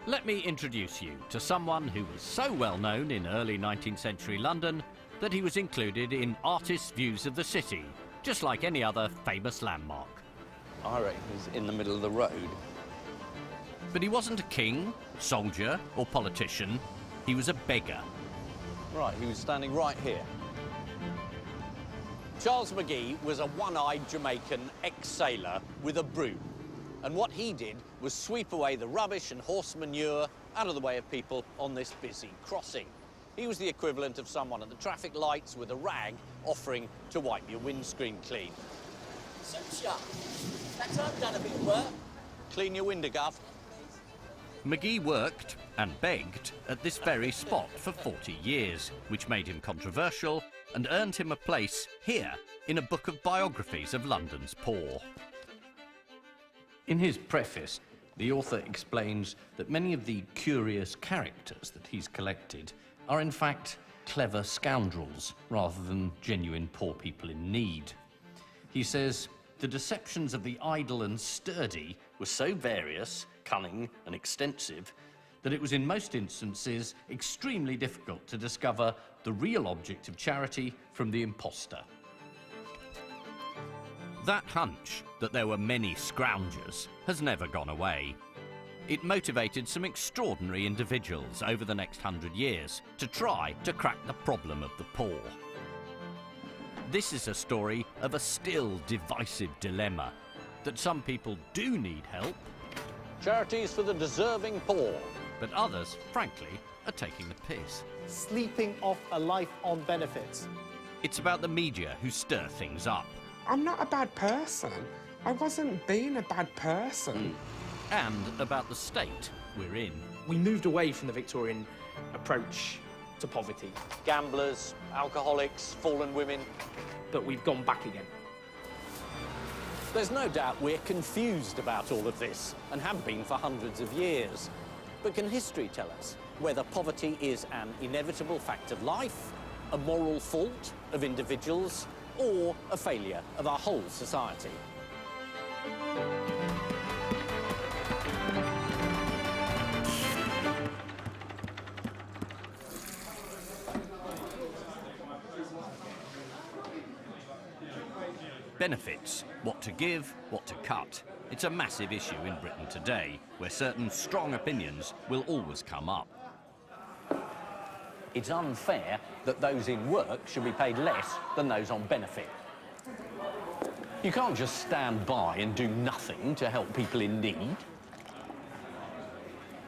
Let me introduce you to someone who was so well known in early 19th century London that he was included in artists' views of the city, just like any other famous landmark. I reckon he's in the middle of the road. But he wasn't a king, soldier or politician, he was a beggar. Right, he was standing right here. Charles McGee was a one-eyed Jamaican ex-sailor with a broom. And what he did was sweep away the rubbish and horse manure out of the way of people on this busy crossing. He was the equivalent of someone at the traffic lights with a rag offering to wipe your windscreen clean. Suits ya. That's I've done a bit of work. Clean your window, Gov. McGee worked and begged at this very spot for 40 years, which made him controversial and earned him a place here in a book of biographies of London's poor. In his preface, the author explains that many of the curious characters that he's collected are in fact clever scoundrels rather than genuine poor people in need. He says, the deceptions of the idle and sturdy were so various, cunning and extensive that it was in most instances extremely difficult to discover the real object of charity from the impostor. That hunch that there were many scroungers has never gone away. It motivated some extraordinary individuals over the next 100 years to try to crack the problem of the poor. This is a story of a still divisive dilemma, that some people do need help. Charities for the deserving poor. But others, frankly, are taking the piss. Sleeping off a life on benefits. It's about the media who stir things up. I'm not a bad person. I wasn't being a bad person. And about the state we're in. We moved away from the Victorian approach to poverty, Gamblers, alcoholics, fallen women. but we've gone back again. There's no doubt we're confused about all of this, and have been for hundreds of years. But can history tell us whether poverty is an inevitable fact of life, a moral fault of individuals, or a failure of our whole society? Benefits, what to give, what to cut. It's a massive issue in Britain today, where certain strong opinions will always come up. It's unfair that those in work should be paid less than those on benefit. You can't just stand by and do nothing to help people in need.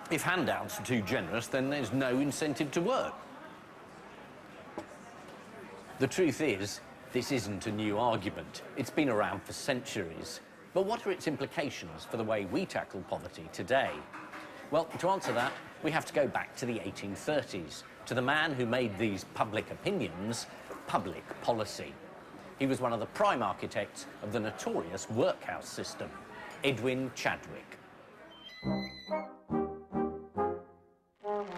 If handouts are too generous, then there's no incentive to work. The truth is, this isn't a new argument. It's been around for centuries. But what are its implications for the way we tackle poverty today? Well, to answer that, we have to go back to the 1830s, to the man who made these public opinions public policy. He was one of the prime architects of the notorious workhouse system, Edwin Chadwick.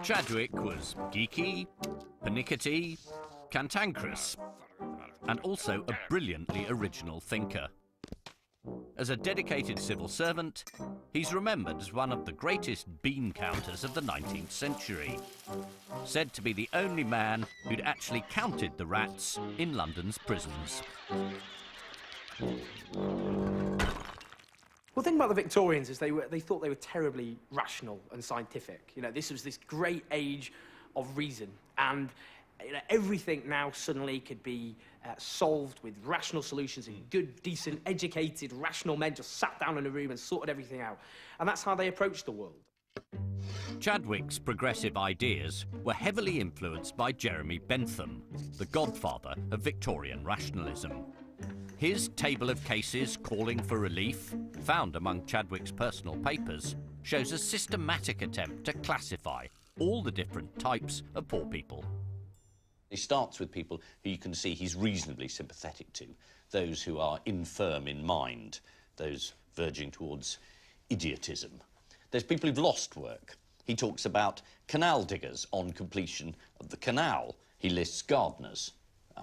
Chadwick was geeky, pernickety, cantankerous, and also a brilliantly original thinker. As a dedicated civil servant, he's remembered as one of the greatest bean counters of the 19th century, said to be the only man who'd actually counted the rats in London's prisons. Well, the thing about the Victorians is they thought they were terribly rational and scientific. You know, this was this great age of reason, and everything now suddenly could be solved with rational solutions, and good, decent, educated, rational men just sat down in a room and sorted everything out. And that's how they approached the world. Chadwick's progressive ideas were heavily influenced by Jeremy Bentham, the godfather of Victorian rationalism. His table of cases calling for relief, found among Chadwick's personal papers, shows a systematic attempt to classify all the different types of poor people. He starts with people who you can see he's reasonably sympathetic to, those who are infirm in mind, those verging towards idiotism. There's people who've lost work. He talks about canal diggers on completion of the canal. He lists gardeners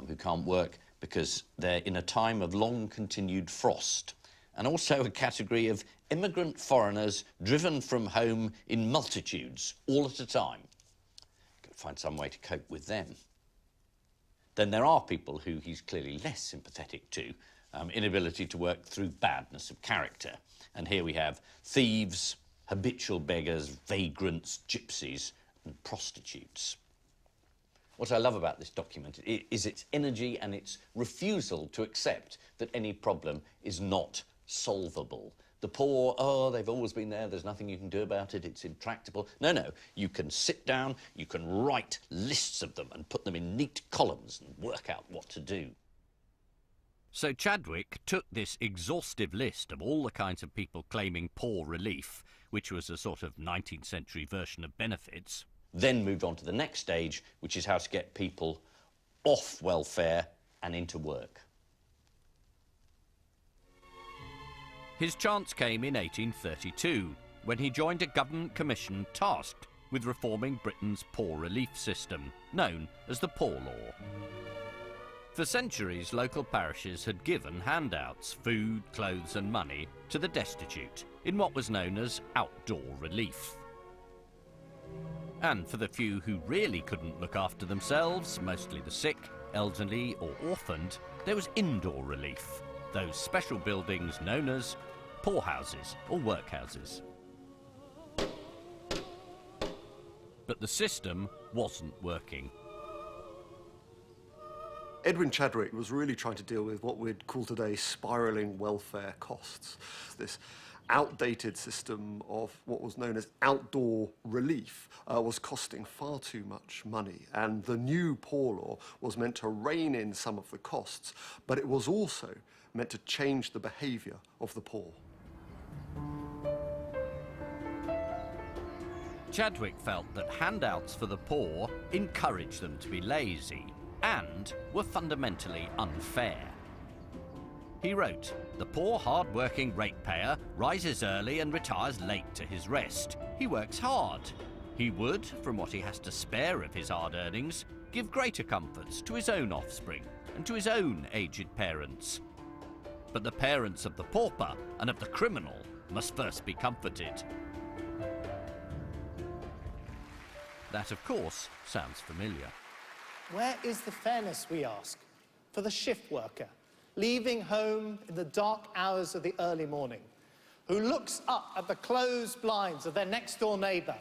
who can't work because they're in a time of long-continued frost. and also a category of immigrant foreigners driven from home in multitudes, all at a time. Got to find some way to cope with them. Then there are people who he's clearly less sympathetic to, inability to work through badness of character. And here we have thieves, habitual beggars, vagrants, gypsies, and prostitutes. What I love about this document is its energy and its refusal to accept that any problem is not solvable. The poor, oh, they've always been there, there's nothing you can do about it, it's intractable. No, no, you can sit down, you can write lists of them and put them in neat columns and work out what to do. So Chadwick took this exhaustive list of all the kinds of people claiming poor relief, which was a sort of 19th century version of benefits. Then moved on to the next stage, which is how to get people off welfare and into work. His chance came in 1832, when he joined a government commission tasked with reforming Britain's poor relief system, known as the Poor Law. For centuries, local parishes had given handouts, food, clothes and money, to the destitute in what was known as outdoor relief. And for the few who really couldn't look after themselves, mostly the sick, elderly or orphaned, there was indoor relief, those special buildings known as poorhouses or workhouses. But the system wasn't working. Edwin Chadwick was really trying to deal with what we'd call today spiralling welfare costs. This outdated system of what was known as outdoor relief was costing far too much money, and the new Poor Law was meant to rein in some of the costs, but it was also meant to change the behaviour of the poor. Chadwick felt that handouts for the poor encouraged them to be lazy and were fundamentally unfair. He wrote, "The poor, hard-working ratepayer rises early and retires late to his rest. He works hard. He would, from what he has to spare of his hard earnings, give greater comforts to his own offspring and to his own aged parents. But the parents of the pauper and of the criminal must first be comforted." That, of course, sounds familiar. Where is the fairness, we ask, for the shift worker, leaving home in the dark hours of the early morning, who looks up at the closed blinds of their next-door neighbour,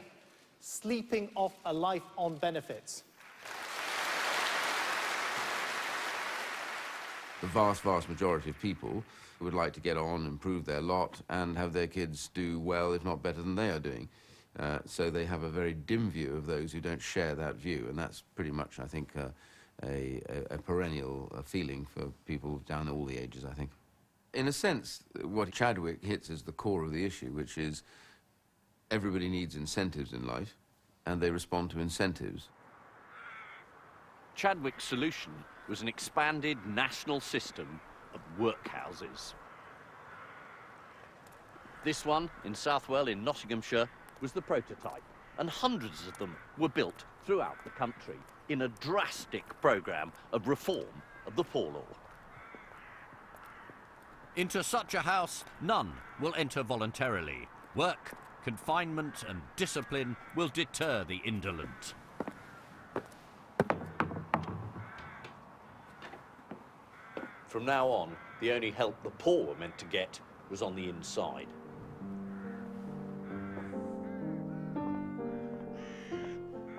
sleeping off a life on benefits? The vast, vast majority of people would like to get on, improve their lot, and have their kids do well, if not better than they are doing. So they have a very dim view of those who don't share that view, and that's pretty much, I think, a perennial feeling for people down all the ages, I think. In a sense, what Chadwick hits is the core of the issue, which is everybody needs incentives in life, and they respond to incentives. Chadwick's solution was an expanded national system of workhouses. This one, in Southwell in Nottinghamshire, was the prototype, and hundreds of them were built throughout the country in a drastic programme of reform of the Poor Law. Into such a house, none will enter voluntarily. Work, confinement and discipline will deter the indolent. From now on, the only help the poor were meant to get was on the inside.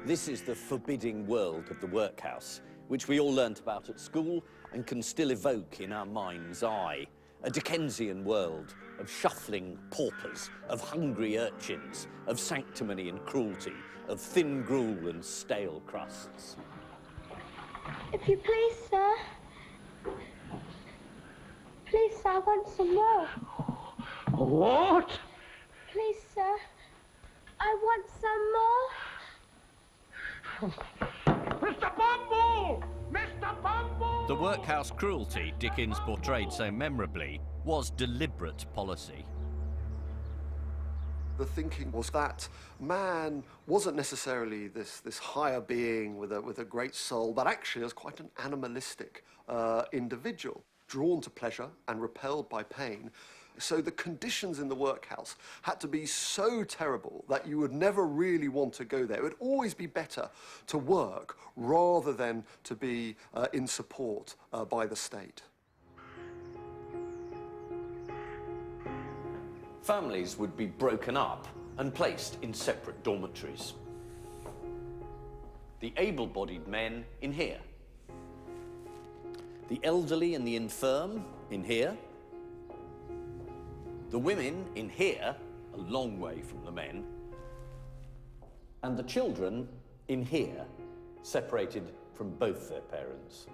This is the forbidding world of the workhouse, which we all learnt about at school and can still evoke in our mind's eye. A Dickensian world of shuffling paupers, of hungry urchins, of sanctimony and cruelty, of thin gruel and stale crusts. If you please, sir. Please, sir, I want some more. What? Please, sir. I want some more. Mr. Bumble! Mr. Bumble! The workhouse cruelty Dickens portrayed so memorably was deliberate policy. The thinking was that man wasn't necessarily this higher being with a great soul, but actually was quite an animalistic individual, drawn to pleasure and repelled by pain, So the conditions in the workhouse had to be so terrible that you would never really want to go there. It would always be better to work rather than to be in support by the state. Families would be broken up and placed in separate dormitories. The able-bodied men in here. The elderly and the infirm in here. The women in here, a long way from the men. And the children in here, separated from both their parents.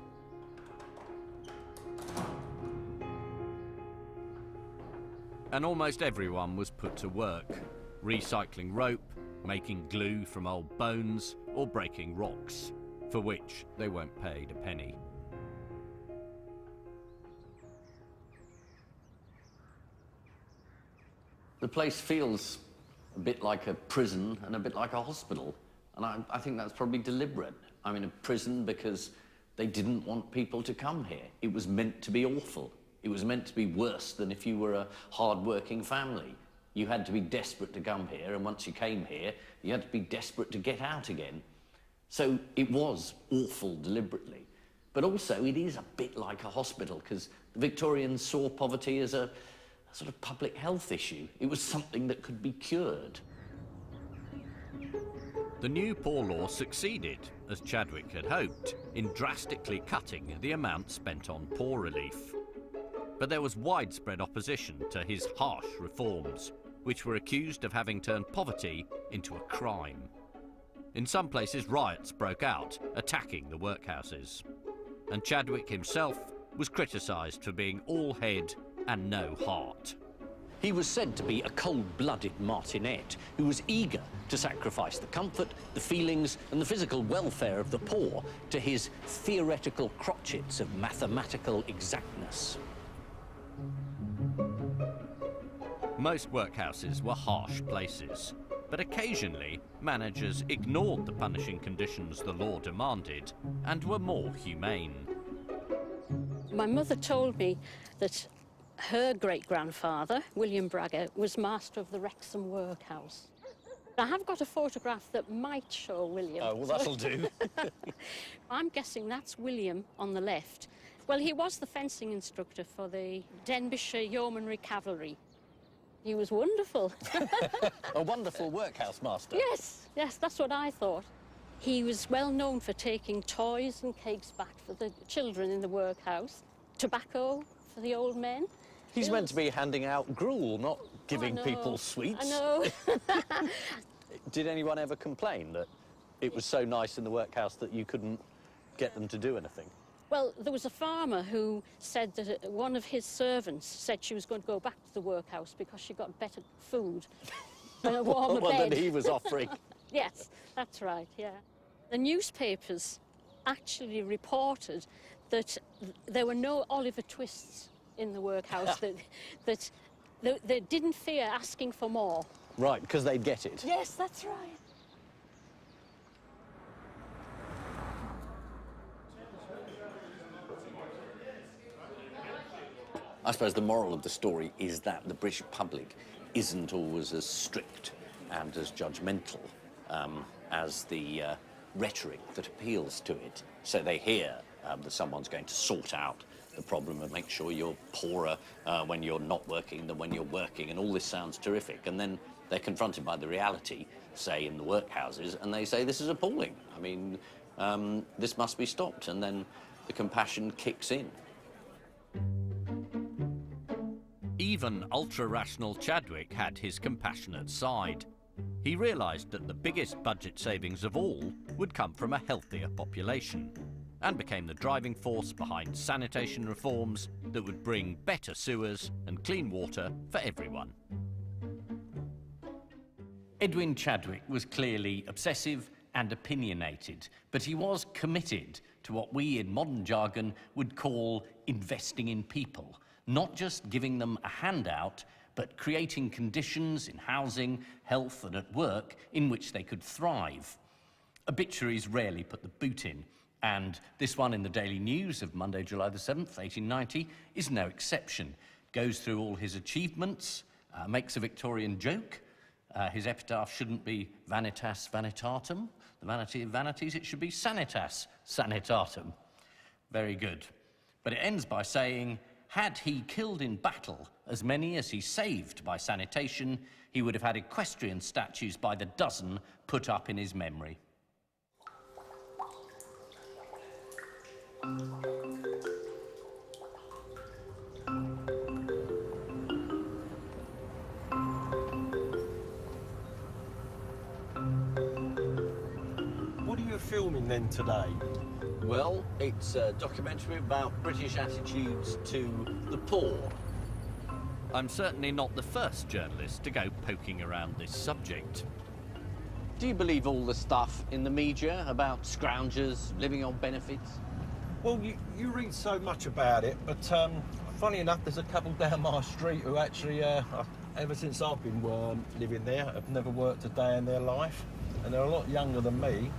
And almost everyone was put to work, recycling rope, making glue from old bones, or breaking rocks, for which they weren't paid a penny. The place feels a bit like a prison and a bit like a hospital. And I think that's probably deliberate. I mean, a prison because they didn't want people to come here. It was meant to be awful. It was meant to be worse than if you were a hard-working family. You had to be desperate to come here, and once you came here, you had to be desperate to get out again. So it was awful deliberately. But also, it is a bit like a hospital, because the Victorians saw poverty as a sort of public health issue. It was something that could be cured. The new poor law succeeded, as Chadwick had hoped, in drastically cutting the amount spent on poor relief. But there was widespread opposition to his harsh reforms, which were accused of having turned poverty into a crime. In some places, riots broke out, attacking the workhouses. And Chadwick himself was criticised for being all head and no heart. He was said to be a cold-blooded martinet who was eager to sacrifice the comfort, the feelings and the physical welfare of the poor to his theoretical crotchets of mathematical exactness. Most workhouses were harsh places, but occasionally managers ignored the punishing conditions the law demanded and were more humane. My mother told me that her great-grandfather, William Bragger, was master of the Wrexham workhouse. I have got a photograph that might show William. Oh, well, that'll do. I'm guessing that's William on the left. Well, he was the fencing instructor for the Denbighshire Yeomanry Cavalry. He was wonderful. A wonderful workhouse master. Yes, yes, that's what I thought. He was well known for taking toys and cakes back for the children in the workhouse, tobacco for the old men. He's meant to be handing out gruel, not giving people sweets. I know. Did anyone ever complain that it was so nice in the workhouse that you couldn't get them to do anything? Well, there was a farmer who said that one of his servants said she was going to go back to the workhouse because she got better food and a warmer bed. Than he was offering. Yes, that's right, yeah. The newspapers actually reported that there were no Oliver Twists in the workhouse, that they didn't fear asking for more. Right, because they'd get it. Yes, that's right. I suppose the moral of the story is that the British public isn't always as strict and as judgmental as the rhetoric that appeals to it. So they hear that someone's going to sort out the problem and make sure you're poorer when you're not working than when you're working, and all this sounds terrific. And then they're confronted by the reality, say, in the workhouses, and they say, this is appalling. I mean, this must be stopped. And then the compassion kicks in. Even ultra-rational Chadwick had his compassionate side. He realised that the biggest budget savings of all would come from a healthier population, and became the driving force behind sanitation reforms that would bring better sewers and clean water for everyone. Edwin Chadwick was clearly obsessive and opinionated, but he was committed to what we in modern jargon would call investing in people, not just giving them a handout, but creating conditions in housing, health and at work in which they could thrive. Obituaries rarely put the boot in, and this one in the Daily News of Monday, July the 7th, 1890, is no exception. goes through all his achievements, makes a Victorian joke. His epitaph shouldn't be vanitas vanitatum, the vanity of vanities, it should be sanitas sanitatum. Very good. But it ends by saying, had he killed in battle as many as he saved by sanitation, he would have had equestrian statues by the dozen put up in his memory. What are you filming then today? Well, it's a documentary about British attitudes to the poor. I'm certainly not the first journalist to go poking around this subject. Do you believe all the stuff in the media about scroungers living on benefits? Well, you read so much about it, but funny enough, there's a couple down my street who actually, ever since I've been living there, have never worked a day in their life, and they're a lot younger than me.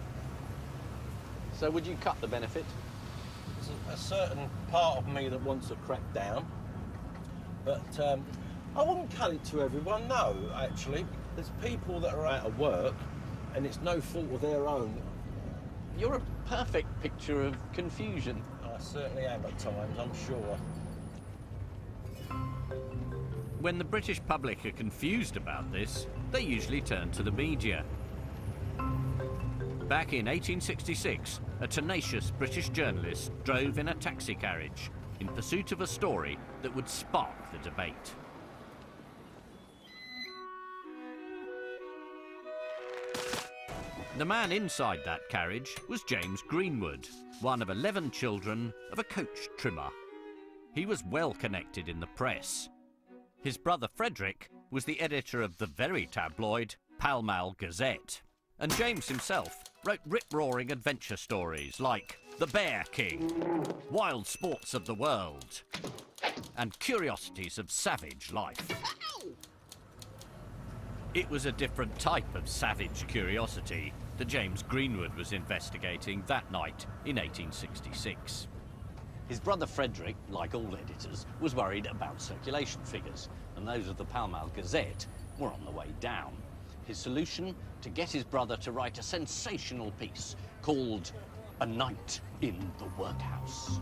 So would you cut the benefit? There's a certain part of me that wants to crack down, but I wouldn't cut it to everyone, no, actually. There's people that are out of work, and it's no fault of their own. You're a perfect picture of confusion. I certainly am at times, I'm sure. When the British public are confused about this, they usually turn to the media. Back in 1866, a tenacious British journalist drove in a taxi carriage in pursuit of a story that would spark the debate. The man inside that carriage was James Greenwood, one of 11 children of a coach trimmer. He was well connected in the press. His brother Frederick was the editor of the very tabloid Pall Mall Gazette. And James himself wrote rip-roaring adventure stories like The Bear King, Wild Sports of the World, and Curiosities of Savage Life. It was a different type of savage curiosity that James Greenwood was investigating that night in 1866. His brother Frederick, like all editors, was worried about circulation figures, and those of the Pall Mall Gazette were on the way down. His solution? To get his brother to write a sensational piece called A Night in the Workhouse.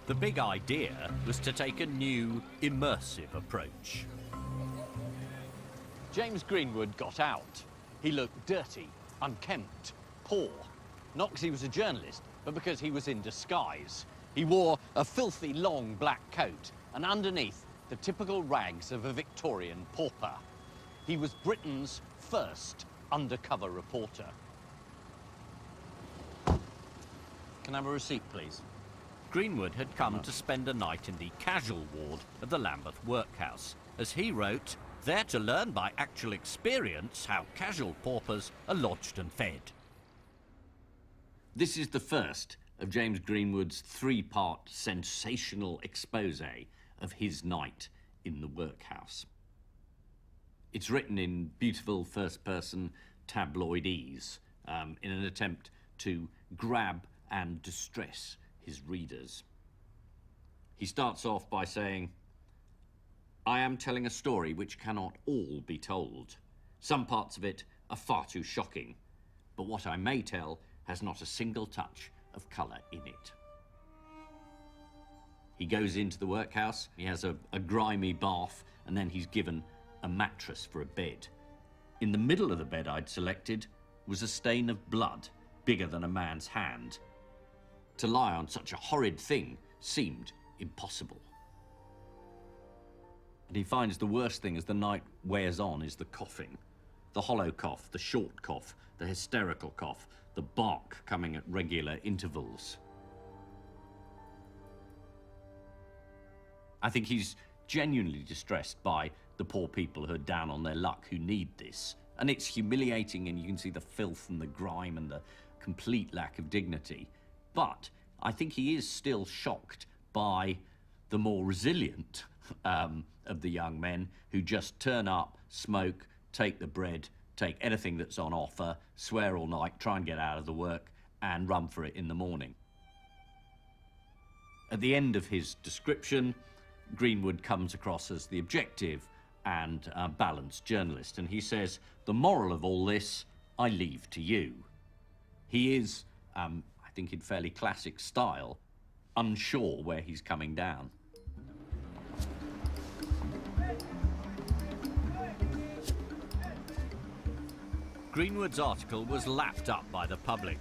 The big idea was to take a new, immersive approach. James Greenwood got out. He looked dirty, unkempt, poor. Not because he was a journalist, but because he was in disguise. He wore a filthy long black coat, and underneath, the typical rags of a Victorian pauper. He was Britain's first undercover reporter. Can I have a receipt, please? Greenwood had come to spend a night in the casual ward of the Lambeth workhouse. As he wrote, there to learn by actual experience how casual paupers are lodged and fed. This is the first of James Greenwood's three-part sensational expose of his night in the workhouse. It's written in beautiful first-person tabloidese in an attempt to grab and distress his readers. He starts off by saying, I am telling a story which cannot all be told. Some parts of it are far too shocking, but what I may tell has not a single touch of colour in it. He goes into the workhouse, he has a grimy bath, and then he's given a mattress for a bed. In the middle of the bed I'd selected was a stain of blood bigger than a man's hand. To lie on such a horrid thing seemed impossible. And he finds the worst thing as the night wears on is the coughing. The hollow cough, the short cough, the hysterical cough, the bark coming at regular intervals. I think he's genuinely distressed by the poor people who are down on their luck who need this. And it's humiliating, and you can see the filth and the grime and the complete lack of dignity. But I think he is still shocked by the more resilient of the young men who just turn up, smoke, take the bread, take anything that's on offer, swear all night, try and get out of the work, and run for it in the morning. At the end of his description, Greenwood comes across as the objective and balanced journalist, and he says, "The moral of all this, I leave to you." He is, I think in fairly classic style, unsure where he's coming down. Greenwood's article was lapped up by the public,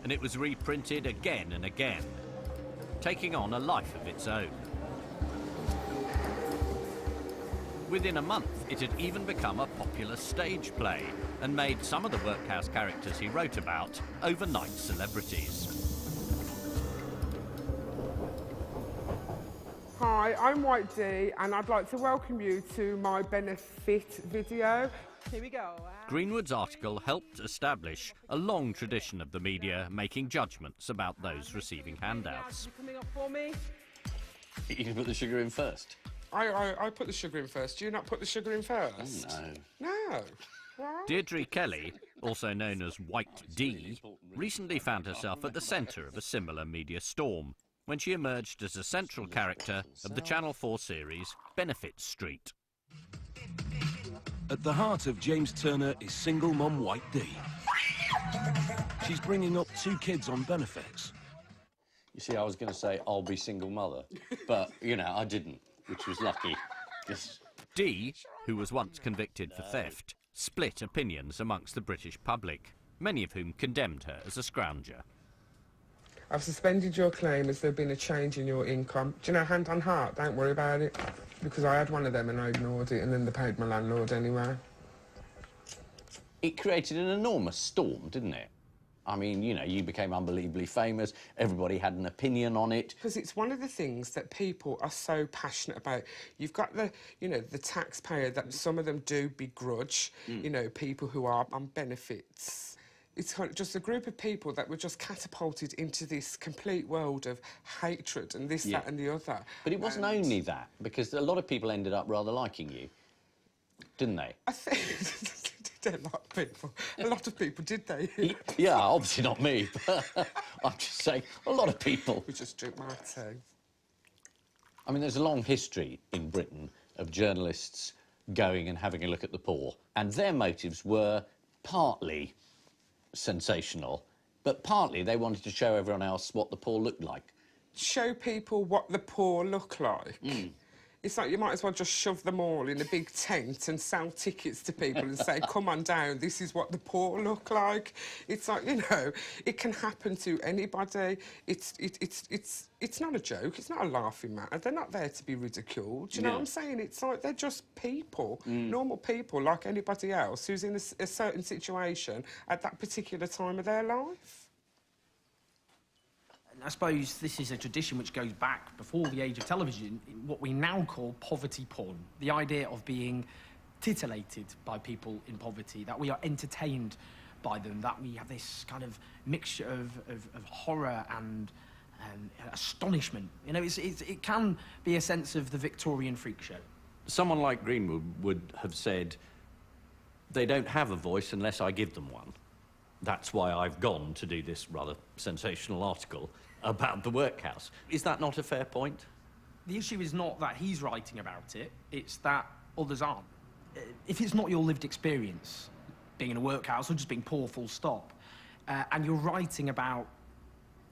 and it was reprinted again and again, taking on a life of its own. Within a month, it had even become a popular stage play and made some of the workhouse characters he wrote about overnight celebrities. Hi, I'm White D, and I'd like to welcome you to my benefit video. Here we go. Greenwood's article helped establish a long tradition of the media making judgments about those receiving handouts. You coming up for me? You can put the sugar in first. I put the sugar in first. Do you not put the sugar in first? Oh, no. No. What? Deirdre Kelly, also known as White D, recently found herself at the centre of a similar media storm when she emerged as a central character of the Channel 4 series Benefit Street. At the heart of James Turner is single mom White D. She's bringing up 2 kids on benefits. You see, I was going to say, I'll be single mother, but, you know, I didn't, which was lucky. Yes. Dee, who was once convicted for theft, split opinions amongst the British public, many of whom condemned her as a scrounger. I've suspended your claim as there been a change in your income. Do you know, hand on heart, don't worry about it. Because I had one of them and I ignored it, and then they paid my landlord anyway. It created an enormous storm, didn't it? I mean, you know, you became unbelievably famous. Everybody had an opinion on it. Because it's one of the things that people are so passionate about. You've got the, you know, the taxpayer that some of them do begrudge, you know, people who are on benefits. It's kind of just a group of people that were just catapulted into this complete world of hatred and this, that and the other. But it wasn't only that, because a lot of people ended up rather liking you, didn't they? I think a lot of people. A lot of people, did they? Yeah, obviously not me, but I'm just saying, a lot of people. We just drink my tea. I mean, there's a long history in Britain of journalists going and having a look at the poor, and their motives were partly sensational, but partly they wanted to show everyone else what the poor looked like. Show people what the poor look like. It's like you might as well just shove them all in a big tent and sell tickets to people and say, come on down, this is what the poor look like. It's like, you know, it can happen to anybody. It's not a joke, it's not a laughing matter. They're not there to be ridiculed. Do you know what I'm saying? It's like they're just people, normal people like anybody else who's in a certain situation at that particular time of their life. I suppose this is a tradition which goes back before the age of television, in what we now call poverty porn. The idea of being titillated by people in poverty, that we are entertained by them, that we have this kind of mixture of horror and astonishment. You know, it can be a sense of the Victorian freak show. Someone like Greenwood would have said, they don't have a voice unless I give them one. That's why I've gone to do this rather sensational article about the workhouse. Is that not a fair point? The issue is not that he's writing about it, it's that others aren't. If it's not your lived experience, being in a workhouse or just being poor full stop, and you're writing about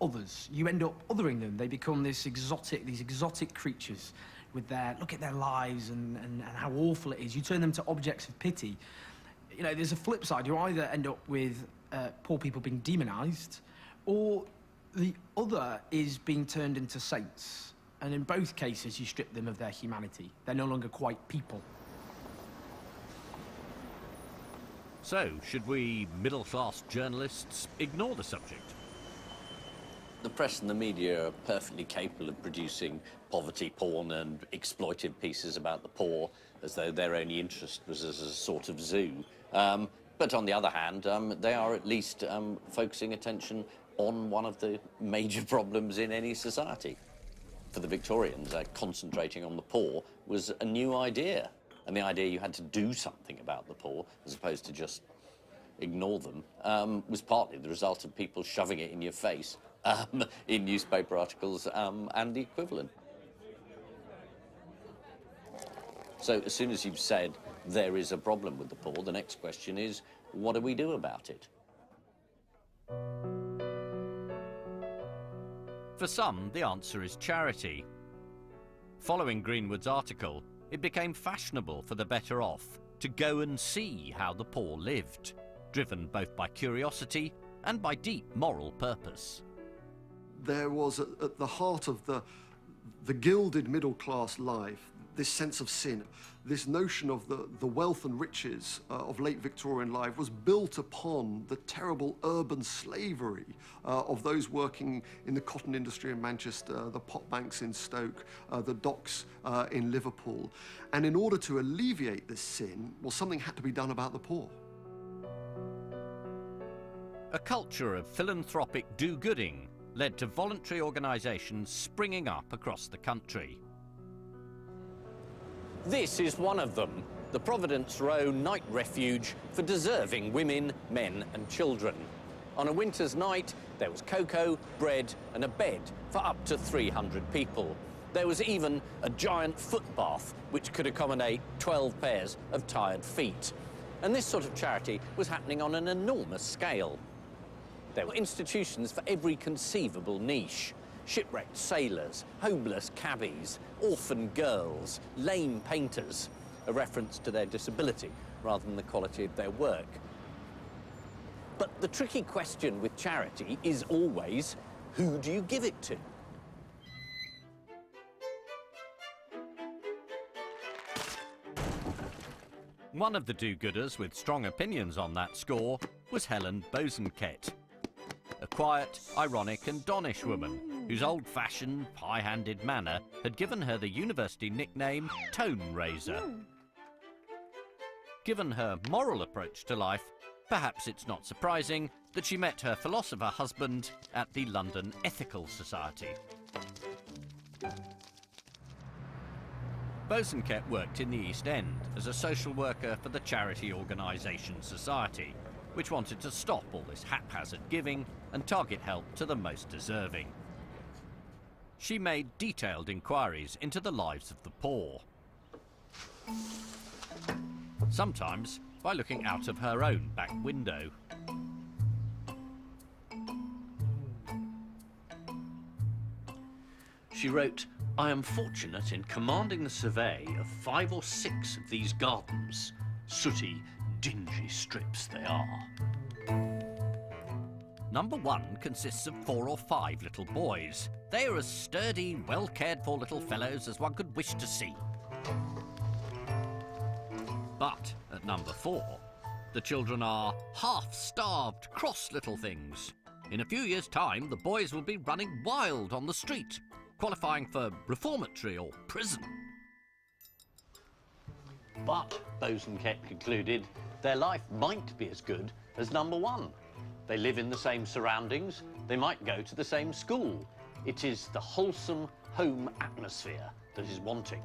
others, you end up othering them. They become these exotic creatures with look at their lives and how awful it is. You turn them to objects of pity. You know, there's a flip side. You either end up with poor people being demonised, or the other is being turned into saints. And in both cases, you strip them of their humanity. They're no longer quite people. So, should we middle-class journalists ignore the subject? The press and the media are perfectly capable of producing poverty porn and exploitive pieces about the poor, as though their only interest was as a sort of zoo. But on the other hand, they are at least focusing attention on one of the major problems in any society. For the Victorians, concentrating on the poor was a new idea. And the idea you had to do something about the poor, as opposed to just ignore them, was partly the result of people shoving it in your face in newspaper articles and the equivalent. So as soon as you've said there is a problem with the poor, the next question is, what do we do about it? For some, the answer is charity. Following Greenwood's article, it became fashionable for the better off to go and see how the poor lived, driven both by curiosity and by deep moral purpose. There was at the heart of the gilded middle-class life this sense of sin. This notion of the wealth and riches of late Victorian life was built upon the terrible urban slavery of those working in the cotton industry in Manchester, the pot banks in Stoke, the docks in Liverpool. And in order to alleviate this sin, well, something had to be done about the poor. A culture of philanthropic do-gooding led to voluntary organisations springing up across the country. This is one of them, the Providence Row Night Refuge for deserving women, men and children. On a winter's night, there was cocoa, bread and a bed for up to 300 people. There was even a giant foot bath, which could accommodate 12 pairs of tired feet. And this sort of charity was happening on an enormous scale. There were institutions for every conceivable niche. Shipwrecked sailors, homeless cabbies, orphan girls, lame painters, a reference to their disability rather than the quality of their work. But the tricky question with charity is always, who do you give it to? One of the do-gooders with strong opinions on that score was Helen Bosanquet, a quiet, ironic and donnish woman whose old-fashioned, high-handed manner had given her the university nickname Tone Raiser. Given her moral approach to life, perhaps it's not surprising that she met her philosopher husband at the London Ethical Society. Bosanquet worked in the East End as a social worker for the charity organisation Society, which wanted to stop all this haphazard giving and target help to the most deserving. She made detailed inquiries into the lives of the poor, sometimes by looking out of her own back window. She wrote, "I am fortunate in commanding the survey of 5 or 6 of these gardens. Sooty, dingy strips they are." Number 1 consists of 4 or 5 little boys. They are as sturdy, well-cared-for little fellows as one could wish to see. But at number 4, the children are half-starved, cross little things. In a few years' time, the boys will be running wild on the street, qualifying for reformatory or prison. But, Bosanquet concluded, their life might be as good as number 1. They live in the same surroundings, they might go to the same school. It is the wholesome home atmosphere that is wanting.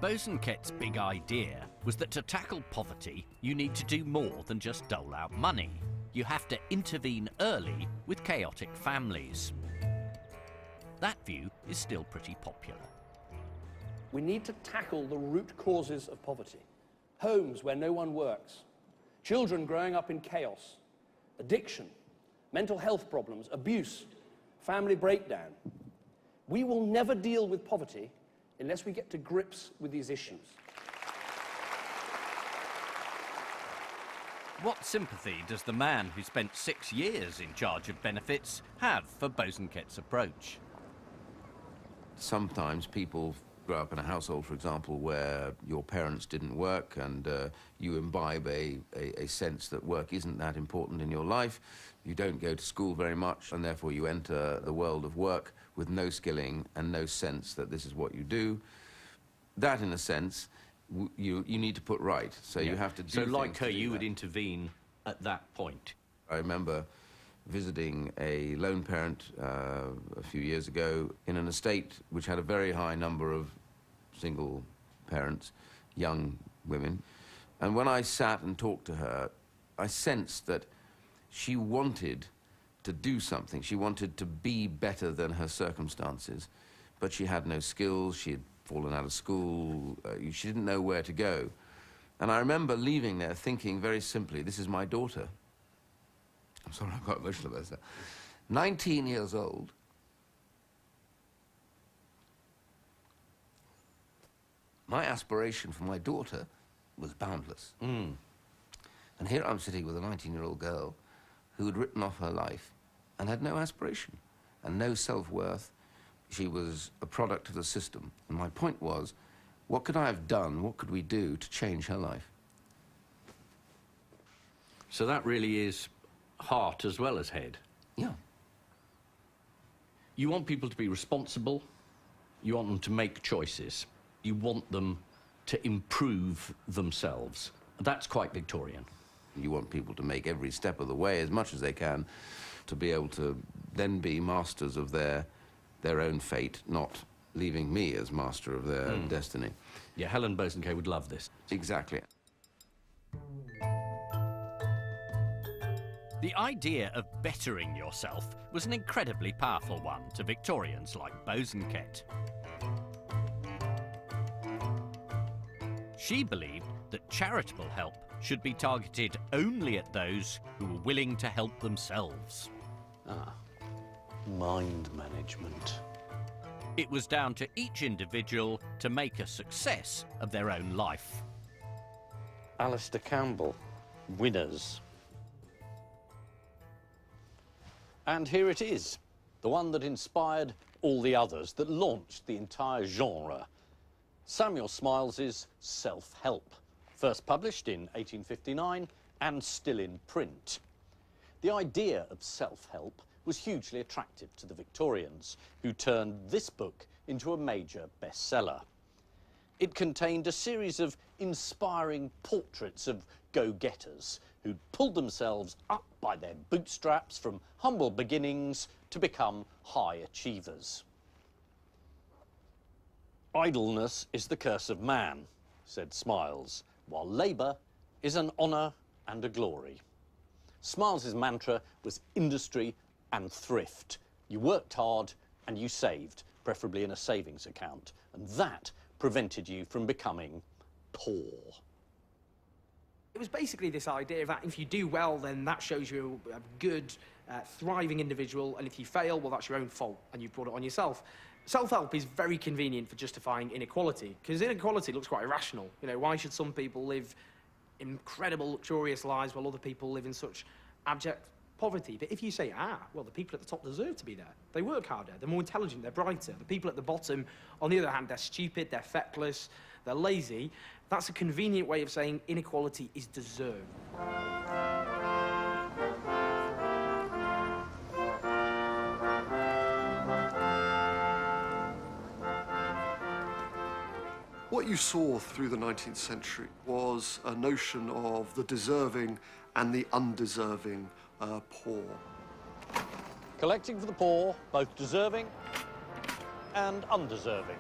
Bosanquet's big idea was that to tackle poverty, you need to do more than just dole out money. You have to intervene early with chaotic families. That view is still pretty popular. We need to tackle the root causes of poverty. Homes where no one works, children growing up in chaos, addiction, mental health problems, abuse, family breakdown. We will never deal with poverty unless we get to grips with these issues. What sympathy does the man who spent 6 years in charge of benefits have for Bosanquet's approach? Sometimes people grow up in a household, for example, where your parents didn't work and you imbibe a sense that work isn't that important in your life. You don't go to school very much, and therefore you enter the world of work with no skilling and no sense that this is what you do. That, in a sense, you need to put right. So you have to do So like things her, to do you would that. intervene at that point. I remember visiting a lone parent a few years ago in an estate which had a very high number of single parents, young women. And when I sat and talked to her, I sensed that she wanted to do something. She wanted to be better than her circumstances, but she had no skills. She had fallen out of school. She didn't know where to go. And I remember leaving there thinking very simply, this is my daughter. I'm sorry, I got emotional about that. 19 years old. My aspiration for my daughter was boundless. And here I'm sitting with a 19-year-old girl who had written off her life and had no aspiration and no self-worth. She was a product of the system. And my point was, what could I have done, what could we do to change her life? So that really is heart as well as head. Yeah. You want people to be responsible. You want them to make choices. You want them to improve themselves. That's quite Victorian. You want people to make every step of the way as much as they can to be able to then be masters of their own fate, not leaving me as master of their destiny. Yeah, Helen Bosanquet would love this. Exactly. The idea of bettering yourself was an incredibly powerful one to Victorians like Bosanquet. She believed that charitable help should be targeted only at those who were willing to help themselves. Mind management. It was down to each individual to make a success of their own life. Alistair Campbell, winners. And here it is, the one that inspired all the others, that launched the entire genre. Samuel Smiles's Self-Help, first published in 1859 and still in print. The idea of self-help was hugely attractive to the Victorians, who turned this book into a major bestseller. It contained a series of inspiring portraits of go-getters who'd pulled themselves up by their bootstraps from humble beginnings to become high achievers. Idleness is the curse of man, said Smiles, while labour is an honour and a glory. Smiles's mantra was industry and thrift. You worked hard and you saved, preferably in a savings account, and that prevented you from becoming poor. It was basically this idea that if you do well, then that shows you a good, thriving individual, and if you fail, well, that's your own fault, and you've brought it on yourself. Self-help is very convenient for justifying inequality, because inequality looks quite irrational. You know, why should some people live incredible, luxurious lives while other people live in such abject poverty? But if you say, well, the people at the top deserve to be there. They work harder, they're more intelligent, they're brighter. The people at the bottom, on the other hand, they're stupid, they're feckless, they're lazy. That's a convenient way of saying inequality is deserved. What you saw through the 19th century was a notion of the deserving and the undeserving poor. Collecting for the poor, both deserving and undeserving.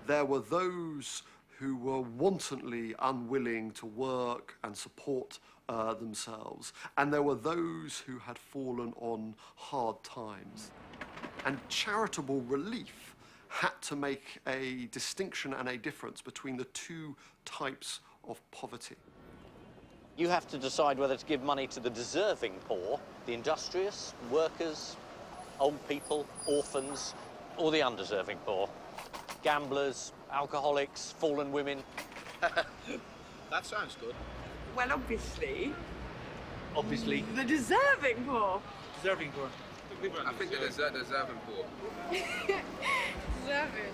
There were those who were wantonly unwilling to work and support themselves, and there were those who had fallen on hard times. And charitable relief had to make a distinction and a difference between the two types of poverty. You have to decide whether to give money to the deserving poor, the industrious, workers, old people, orphans, or the undeserving poor. Gamblers, alcoholics, fallen women. That sounds good. Well, obviously. Obviously. The deserving poor. Deserving poor. I think it is that deserving poor. Deserving.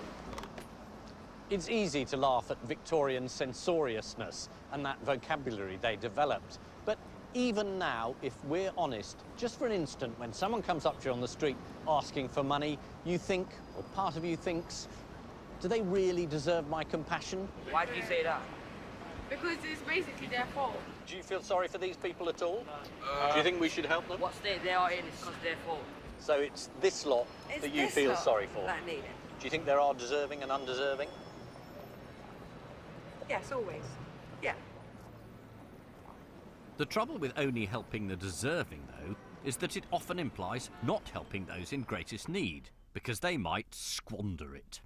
It's easy to laugh at Victorian censoriousness and that vocabulary they developed. But even now, if we're honest, just for an instant, when someone comes up to you on the street asking for money, you think, or part of you thinks, do they really deserve my compassion? Why do you say that? Because it's basically their fault. Do you feel sorry for these people at all? Do you think we should help them? What state they are in is because their fault. So it's this lot It's that you this feel lot sorry for? that need it. Do you think there are deserving and undeserving? Yes, always. Yeah. The trouble with only helping the deserving, though, is that it often implies not helping those in greatest need, because they might squander it.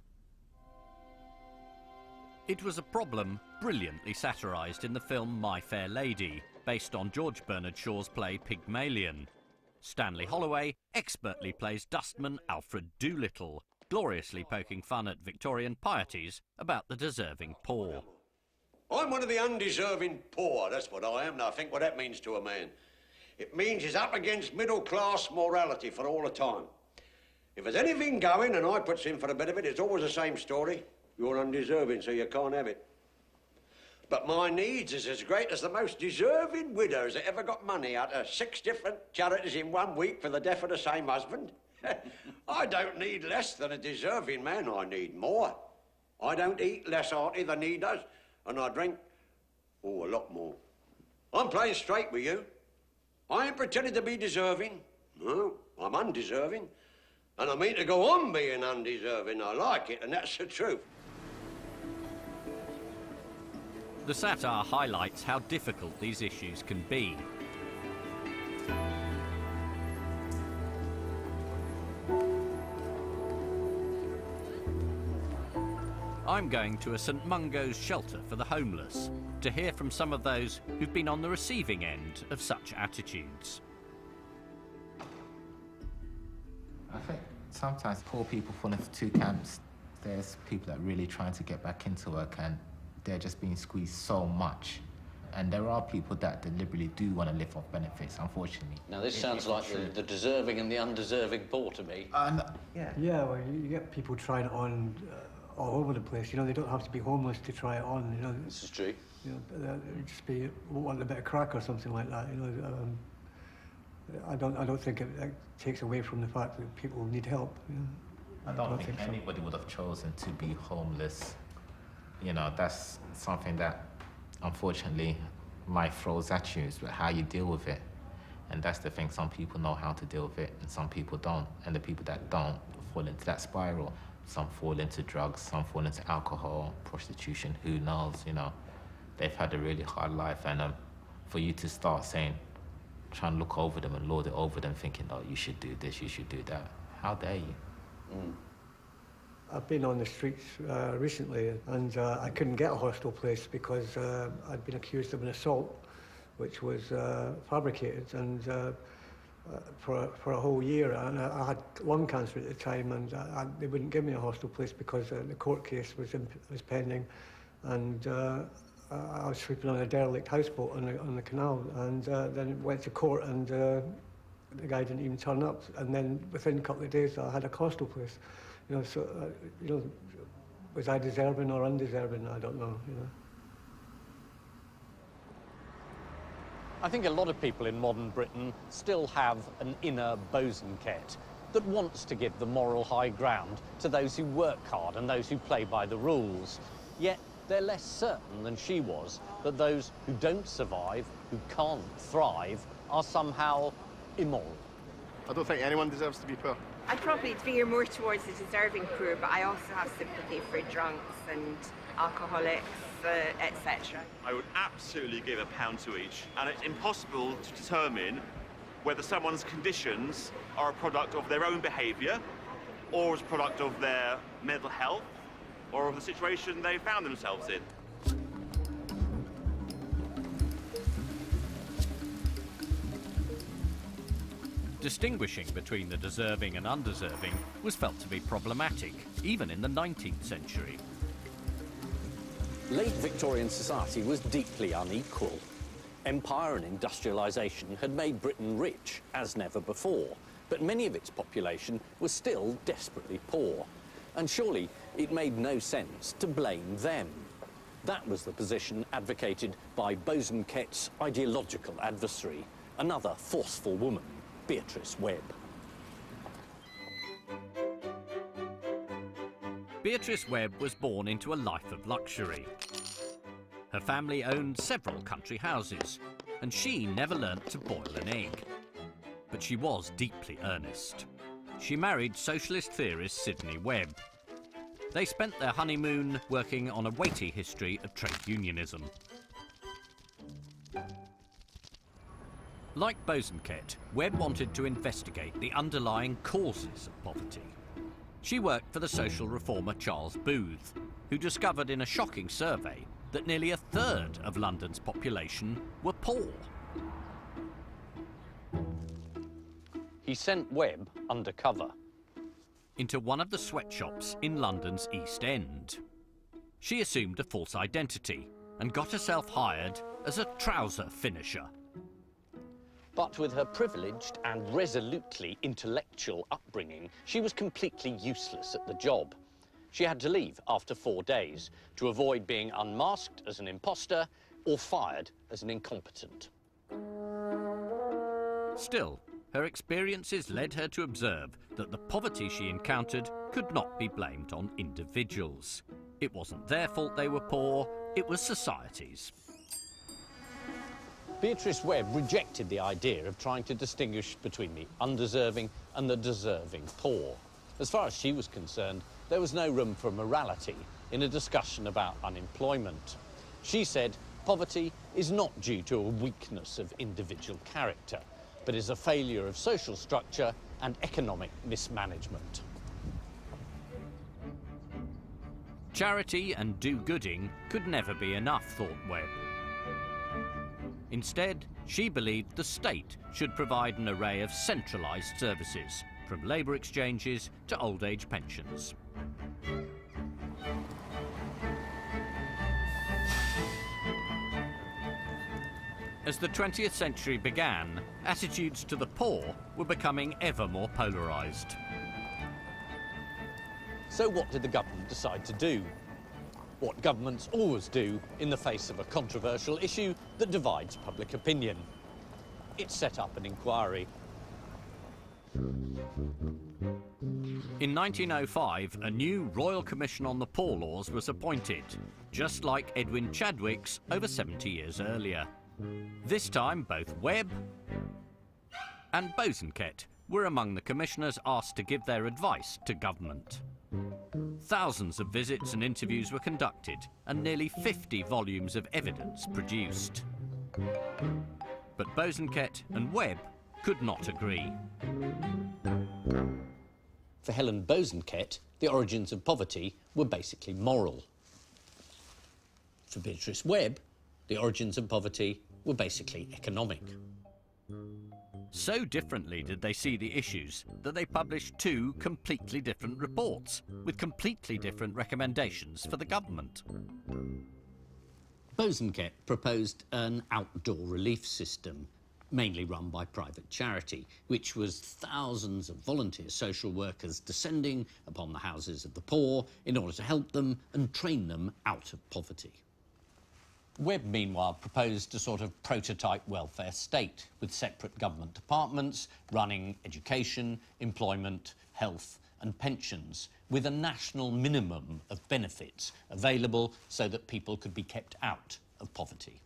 It was a problem brilliantly satirised in the film My Fair Lady, based on George Bernard Shaw's play Pygmalion. Stanley Holloway expertly plays dustman Alfred Doolittle, gloriously poking fun at Victorian pieties about the deserving poor. I'm one of the undeserving poor, that's what I am. Now, think what that means to a man. It means he's up against middle-class morality for all the time. If there's anything going, and I puts in for a bit of it, it's always the same story. You're undeserving, so you can't have it. But my needs is as great as the most deserving widows that ever got money out of 6 different charities in 1 week for the death of the same husband. I don't need less than a deserving man, I need more. I don't eat less hearty than he does, and I drink, oh, a lot more. I'm playing straight with you. I ain't pretending to be deserving. No, I'm undeserving. And I mean to go on being undeserving. I like it, and that's the truth. The satire highlights how difficult these issues can be. I'm going to a St Mungo's shelter for the homeless to hear from some of those who've been on the receiving end of such attitudes. I think sometimes poor people fall into 2 camps. There's people that are really trying to get back into work and they're just being squeezed so much. And there are people that deliberately do want to live off benefits, unfortunately. Now, this sounds like the deserving and the undeserving poor to me. Yeah, well, you get people trying it on all over the place. You know, they don't have to be homeless to try it on. You know, this is true. You know, just be wanting a bit of crack or something like that. You know, I don't think it takes away from the fact that people need help. You know? I don't think anybody would have chosen to be homeless. You know, that's something that, unfortunately, life throws at you, is how you deal with it. And that's the thing, some people know how to deal with it and some people don't. And the people that don't fall into that spiral. Some fall into drugs, some fall into alcohol, prostitution, who knows, you know. They've had a really hard life, and for you to start saying, trying to look over them and lord it over them, thinking, oh, you should do this, you should do that. How dare you? I've been on the streets recently, and I couldn't get a hostel place because I'd been accused of an assault, which was fabricated, and for a whole year. And I had lung cancer at the time, and they wouldn't give me a hostel place because the court case was pending, and I was sleeping on a derelict houseboat on the canal, and then it went to court, and the guy didn't even turn up. And then within a couple of days, I had a hostel place. You know, so you know, was I deserving or undeserving? I don't know. You know. I think a lot of people in modern Britain still have an inner bosunket that wants to give the moral high ground to those who work hard and those who play by the rules. Yet they're less certain than she was that those who don't survive, who can't thrive, are somehow immoral. I don't think anyone deserves to be poor. I'd probably veer more towards the deserving poor, but I also have sympathy for drunks and alcoholics, etc. I would absolutely give £1 to each, and it's impossible to determine whether someone's conditions are a product of their own behaviour, or as a product of their mental health, or of the situation they found themselves in. Distinguishing between the deserving and undeserving was felt to be problematic, even in the 19th century. Late Victorian society was deeply unequal. Empire and industrialisation had made Britain rich as never before, but many of its population was still desperately poor. And surely it made no sense to blame them. That was the position advocated by Bosanquet's ideological adversary, another forceful woman, Beatrice Webb. Beatrice Webb was born into a life of luxury. Her family owned several country houses, and she never learnt to boil an egg. But she was deeply earnest. She married socialist theorist Sidney Webb. They spent their honeymoon working on a weighty history of trade unionism. Like Bosanquet, Webb wanted to investigate the underlying causes of poverty. She worked for the social reformer Charles Booth, who discovered in a shocking survey that nearly a third of London's population were poor. He sent Webb undercover into one of the sweatshops in London's East End. She assumed a false identity and got herself hired as a trouser finisher. But with her privileged and resolutely intellectual upbringing, she was completely useless at the job. She had to leave after 4 days to avoid being unmasked as an imposter or fired as an incompetent. Still, her experiences led her to observe that the poverty she encountered could not be blamed on individuals. It wasn't their fault they were poor, it was society's. Beatrice Webb rejected the idea of trying to distinguish between the undeserving and the deserving poor. As far as she was concerned, there was no room for morality in a discussion about unemployment. She said poverty is not due to a weakness of individual character, but is a failure of social structure and economic mismanagement. Charity and do-gooding could never be enough, thought Webb. Instead, she believed the state should provide an array of centralised services, from labour exchanges to old age pensions. As the 20th century began, attitudes to the poor were becoming ever more polarised. So what did the government decide to do? What governments always do in the face of a controversial issue that divides public opinion. It set up an inquiry. In 1905, a new Royal Commission on the Poor Laws was appointed, just like Edwin Chadwick's over 70 years earlier. This time, both Webb and Bosanquet were among the commissioners asked to give their advice to government. Thousands of visits and interviews were conducted and nearly 50 volumes of evidence produced. But Bosanquet and Webb could not agree. For Helen Bosanquet, the origins of poverty were basically moral. For Beatrice Webb, the origins of poverty were basically economic. So differently did they see the issues that they published two completely different reports with completely different recommendations for the government. Bosanquet proposed an outdoor relief system, mainly run by private charity, which was thousands of volunteer social workers descending upon the houses of the poor in order to help them and train them out of poverty. Webb, meanwhile, proposed a sort of prototype welfare state with separate government departments running education, employment, health and pensions, with a national minimum of benefits available so that people could be kept out of poverty.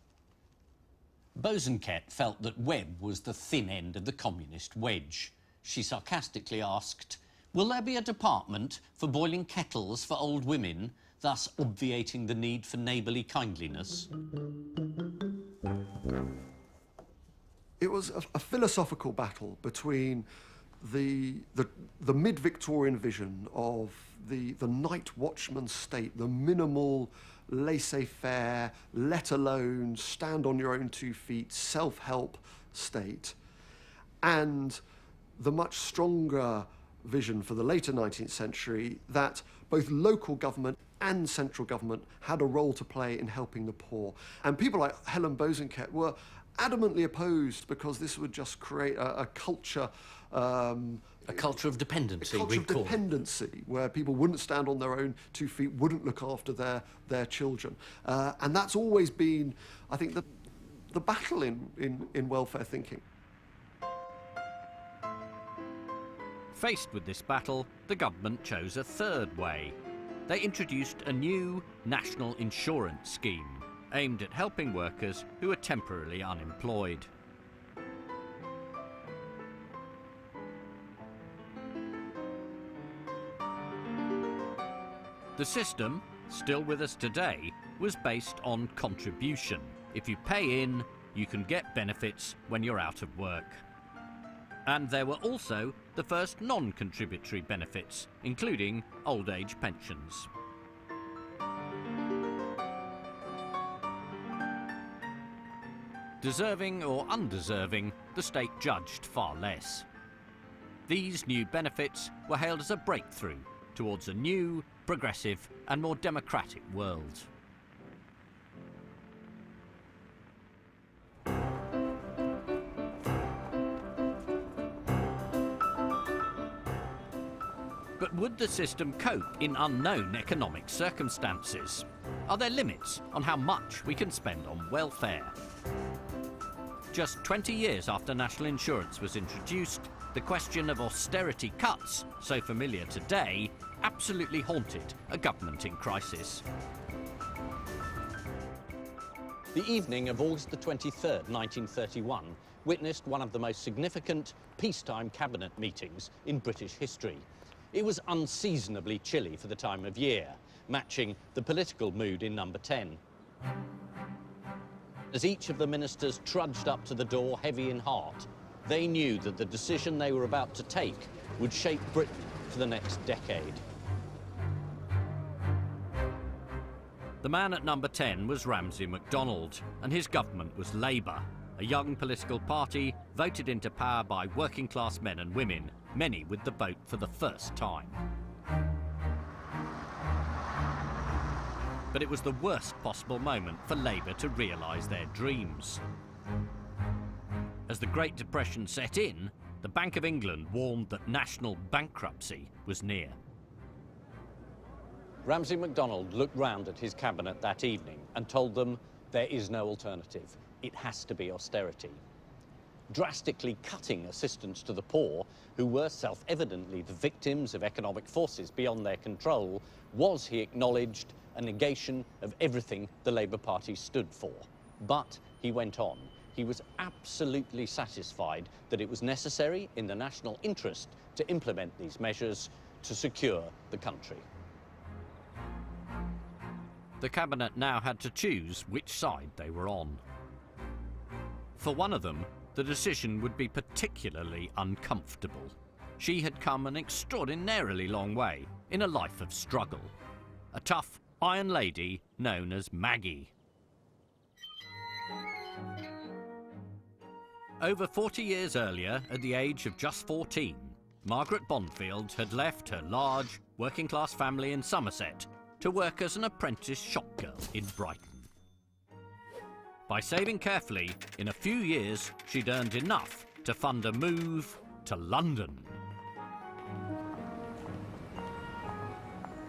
Bosanquet felt that Webb was the thin end of the communist wedge. She sarcastically asked, "Will there be a department for boiling kettles for old women, thus obviating the need for neighbourly kindliness?" It was a philosophical battle between the mid-Victorian vision of the night watchman state, the minimal laissez-faire, let alone, stand on your own 2 feet, self-help state, and the much stronger vision for the later 19th century that both local government and central government had a role to play in helping the poor. And people like Helen Bosanquet were adamantly opposed because this would just create a culture... a culture of dependency, a culture of dependency, where people wouldn't stand on their own 2 feet, wouldn't look after their children. And that's always been, I think, the battle in welfare thinking. Faced with this battle, the government chose a third way. They introduced a new national insurance scheme aimed at helping workers who are temporarily unemployed. The system, still with us today, was based on contribution. If you pay in, you can get benefits when you're out of work. And there were also the first non-contributory benefits, including old age pensions. Deserving or undeserving, the state judged far less. These new benefits were hailed as a breakthrough towards a new, progressive and more democratic world. But would the system cope in unknown economic circumstances? Are there limits on how much we can spend on welfare? Just 20 years after national insurance was introduced, the question of austerity cuts, so familiar today, absolutely haunted a government in crisis. The evening of August the 23rd, 1931, witnessed one of the most significant peacetime cabinet meetings in British history. It was unseasonably chilly for the time of year, matching the political mood in Number 10. As each of the ministers trudged up to the door heavy in heart, they knew that the decision they were about to take would shape Britain for the next decade. The man at Number 10 was Ramsay MacDonald, and his government was Labour, a young political party voted into power by working-class men and women, many with the vote for the first time. But it was the worst possible moment for Labour to realise their dreams. As the Great Depression set in, the Bank of England warned that national bankruptcy was near. Ramsay MacDonald looked round at his cabinet that evening and told them there is no alternative. It has to be austerity. Drastically cutting assistance to the poor, who were self-evidently the victims of economic forces beyond their control, was, he acknowledged, a negation of everything the Labour Party stood for. But, he went on, he was absolutely satisfied that it was necessary in the national interest to implement these measures to secure the country. The cabinet now had to choose which side they were on. For one of them, the decision would be particularly uncomfortable. She had come an extraordinarily long way in a life of struggle. A tough iron lady known as Maggie. Over 40 years earlier, at the age of just 14, Margaret Bonfield had left her large, working-class family in Somerset to work as an apprentice shopgirl in Brighton. By saving carefully, in a few years, she'd earned enough to fund a move to London.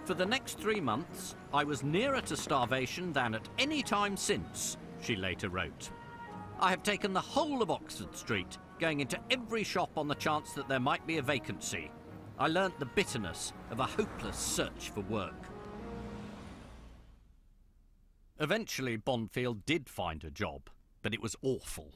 For the next 3 months, I was nearer to starvation than at any time since, she later wrote. I have taken the whole of Oxford Street, going into every shop on the chance that there might be a vacancy. I learnt the bitterness of a hopeless search for work. Eventually, Bonfield did find a job, but it was awful.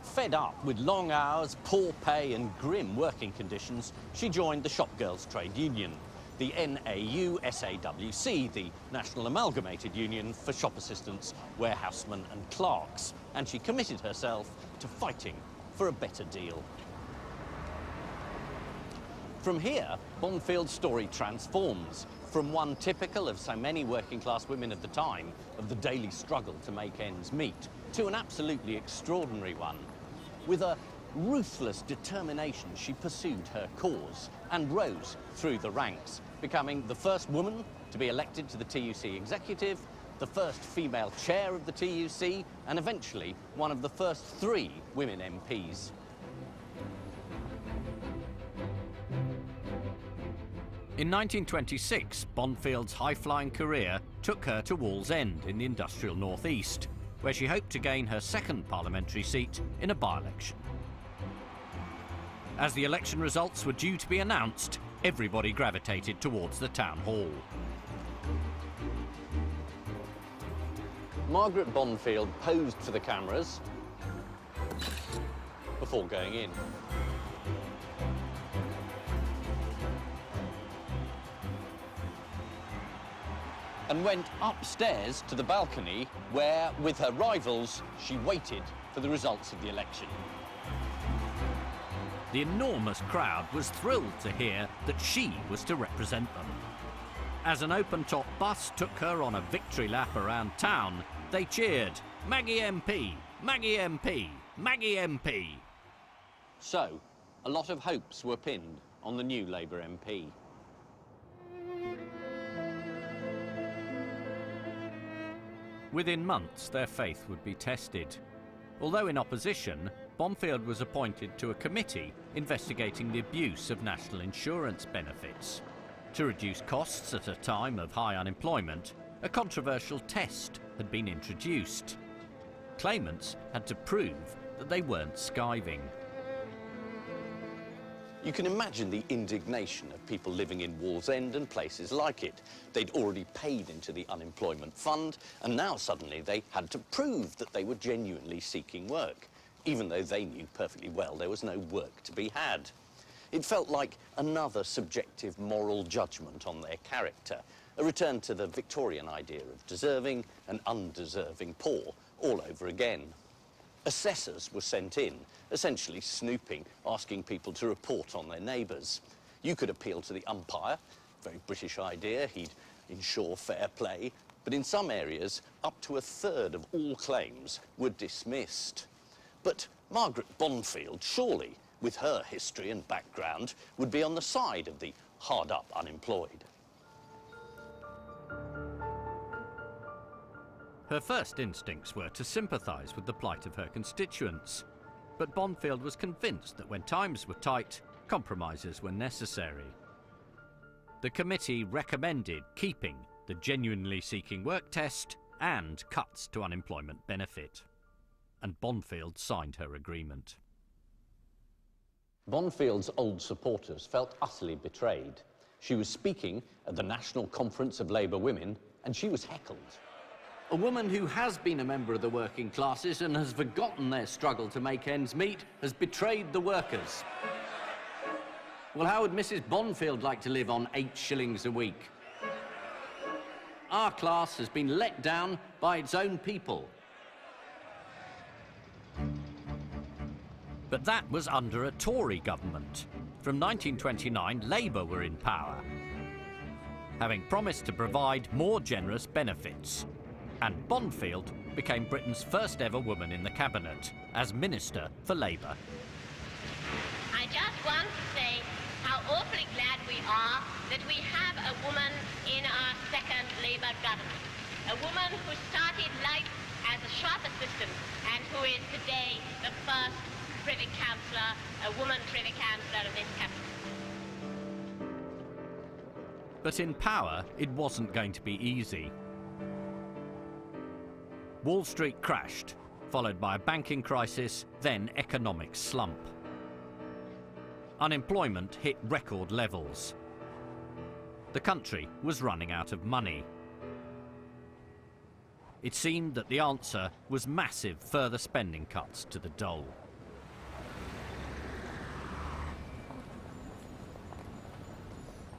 Fed up with long hours, poor pay and grim working conditions, she joined the Shopgirls Trade Union, the NAU-SAWC, the National Amalgamated Union for Shop Assistants, Warehousemen and Clerks, and she committed herself to fighting for a better deal. From here, Bonfield's story transforms from one typical of so many working-class women of the time, of the daily struggle to make ends meet, to an absolutely extraordinary one. With a ruthless determination, she pursued her cause and rose through the ranks, becoming the first woman to be elected to the TUC executive, the first female chair of the TUC, and eventually one of the first 3 women MPs. In 1926, Bonfield's high-flying career took her to Wallsend in the industrial northeast, where she hoped to gain her second parliamentary seat in a by-election. As the election results were due to be announced, everybody gravitated towards the town hall. Margaret Bonfield posed for the cameras before going in. and went upstairs to the balcony where, with her rivals, she waited for the results of the election. The enormous crowd was thrilled to hear that she was to represent them. As an open-top bus took her on a victory lap around town, they cheered, "Maggie MP, Maggie MP, Maggie MP." So, a lot of hopes were pinned on the new Labour MP. Within months, their faith would be tested. Although in opposition, Bonfield was appointed to a committee investigating the abuse of national insurance benefits. To reduce costs at a time of high unemployment, a controversial test had been introduced. Claimants had to prove that they weren't skiving. You can imagine the indignation of people living in Wallsend and places like it. They'd already paid into the unemployment fund, and now suddenly they had to prove that they were genuinely seeking work, even though they knew perfectly well there was no work to be had. It felt like another subjective moral judgment on their character, a return to the Victorian idea of deserving and undeserving poor all over again. Assessors were sent in, essentially snooping, asking people to report on their neighbours. You could appeal to the umpire, very British idea, he'd ensure fair play, but in some areas, up to a third of all claims were dismissed. But Margaret Bonfield, surely, with her history and background, would be on the side of the hard-up unemployed. Her first instincts were to sympathise with the plight of her constituents, but Bonfield was convinced that when times were tight, compromises were necessary. The committee recommended keeping the genuinely seeking work test and cuts to unemployment benefit, and Bonfield signed her agreement. Bonfield's old supporters felt utterly betrayed. She was speaking at the National Conference of Labour Women, and she was heckled. A woman who has been a member of the working classes and has forgotten their struggle to make ends meet has betrayed the workers. Well, how would Mrs. Bonfield like to live on 8 shillings a week? Our class has been let down by its own people. But that was under a Tory government. From 1929, Labour were in power, having promised to provide more generous benefits. And Bonfield became Britain's first ever woman in the cabinet as Minister for Labour. I just want to say how awfully glad we are that we have a woman in our second Labour government. A woman who started life as a shop assistant and who is today the first Privy Councillor, a woman Privy Councillor of this country. But in power, it wasn't going to be easy. Wall Street crashed, followed by a banking crisis, then economic slump. Unemployment hit record levels. The country was running out of money. It seemed that the answer was massive further spending cuts to the dole.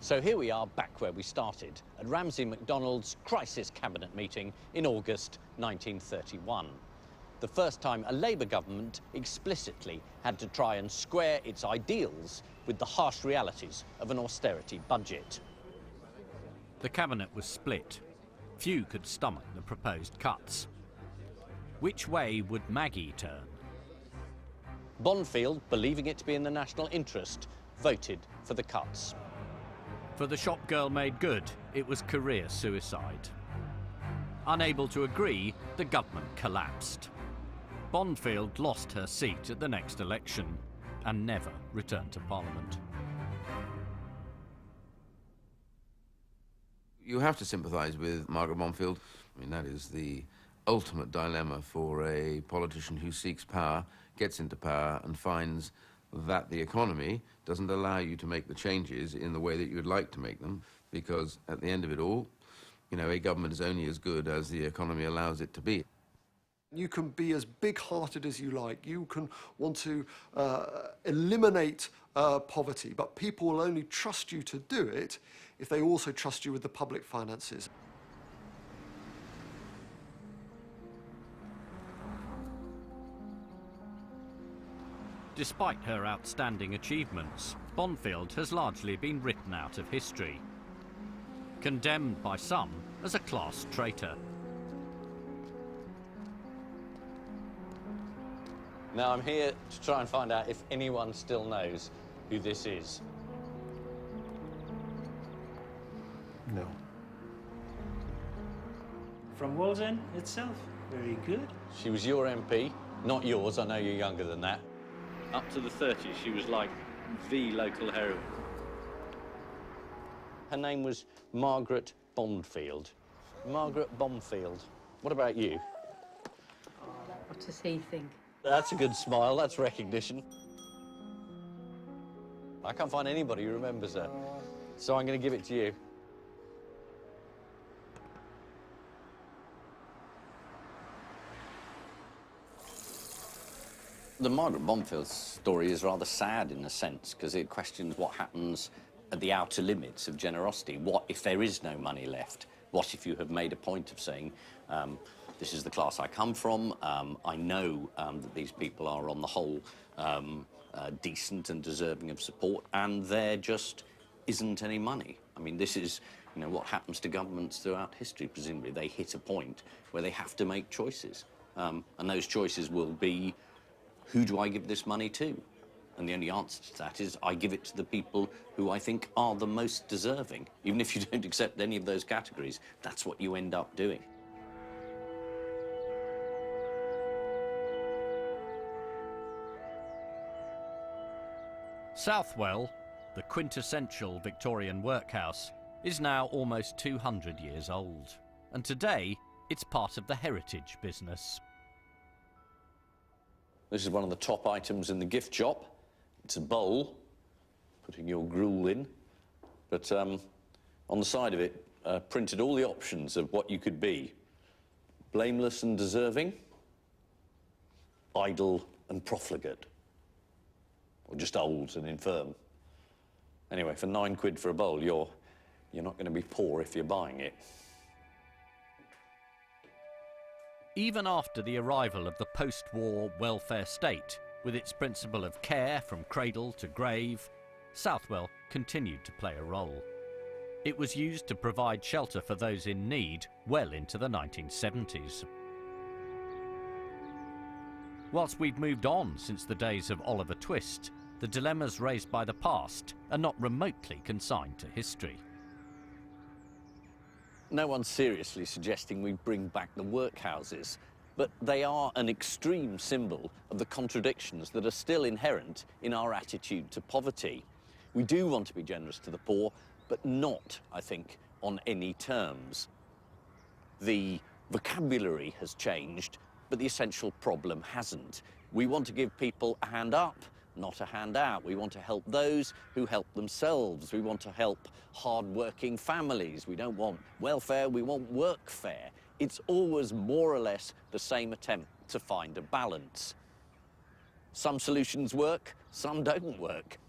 So here we are back where we started, at Ramsay MacDonald's crisis cabinet meeting in August 1931. The first time a Labour government explicitly had to try and square its ideals with the harsh realities of an austerity budget. The cabinet was split. Few could stomach the proposed cuts. Which way would Maggie turn? Bonfield, believing it to be in the national interest, voted for the cuts. For the shop girl made good, it was career suicide. Unable to agree, the government collapsed. Bonfield lost her seat at the next election and never returned to Parliament. You have to sympathise with Margaret Bonfield. I mean, that is the ultimate dilemma for a politician who seeks power, gets into power and finds that the economy doesn't allow you to make the changes in the way that you would like to make them, because at the end of it all, you know, a government is only as good as the economy allows it to be. You can be as big-hearted as you like. You can want to eliminate poverty, but people will only trust you to do it if they also trust you with the public finances. Despite her outstanding achievements, Bonfield has largely been written out of history, condemned by some as a class traitor. Now I'm here to try and find out if anyone still knows who this is. No. From Wallsend itself. Very good. She was your MP, not yours. I know you're younger than that. Up to the 30s, she was like the local heroine. Her name was Margaret Bonfield. Margaret Bonfield. What about you? What does he think? That's a good smile. That's recognition. I can't find anybody who remembers her, so I'm going to give it to you. The Margaret Bonfield story is rather sad in a sense, because it questions what happens at the outer limits of generosity. What if there is no money left? What if you have made a point of saying, this is the class I come from, I know that these people are on the whole decent and deserving of support, and there just isn't any money. I mean, this is, you know, what happens to governments throughout history, presumably. They hit a point where they have to make choices. And those choices will be, who do I give this money to? And the only answer to that is I give it to the people who I think are the most deserving. Even if you don't accept any of those categories, that's what you end up doing. Southwell, the quintessential Victorian workhouse, is now almost 200 years old. And today, it's part of the heritage business. This is one of the top items in the gift shop. It's a bowl, putting your gruel in. But on the side of it, printed all the options of what you could be. Blameless and deserving, idle and profligate, or just old and infirm. Anyway, for £9 for a bowl, you're not going to be poor if you're buying it. Even after the arrival of the post-war welfare state, with its principle of care from cradle to grave, Southwell continued to play a role. It was used to provide shelter for those in need well into the 1970s. Whilst we've moved on since the days of Oliver Twist, the dilemmas raised by the past are not remotely consigned to history. No one's seriously suggesting we bring back the workhouses, but they are an extreme symbol of the contradictions that are still inherent in our attitude to poverty. We do want to be generous to the poor, but not, I think, on any terms. The vocabulary has changed, but the essential problem hasn't. We want to give people a hand up, not a handout. We want to help those who help themselves. We want to help hard-working families. We don't want welfare, we want workfare. It's always more or less the same attempt to find a balance. Some solutions work, some don't work.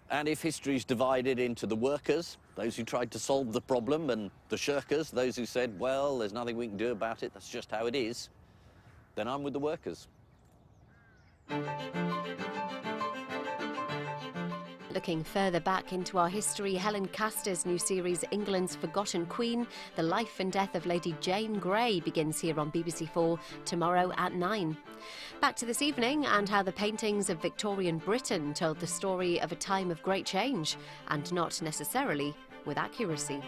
And if history's divided into the workers, those who tried to solve the problem, and the shirkers, those who said, well, there's nothing we can do about it, that's just how it is, then I'm with the workers. Looking further back into our history, Helen Castor's new series England's Forgotten Queen, The Life and Death of Lady Jane Grey, begins here on BBC4 tomorrow at 9. Back to this evening and how the paintings of Victorian Britain told the story of a time of great change, and not necessarily with accuracy.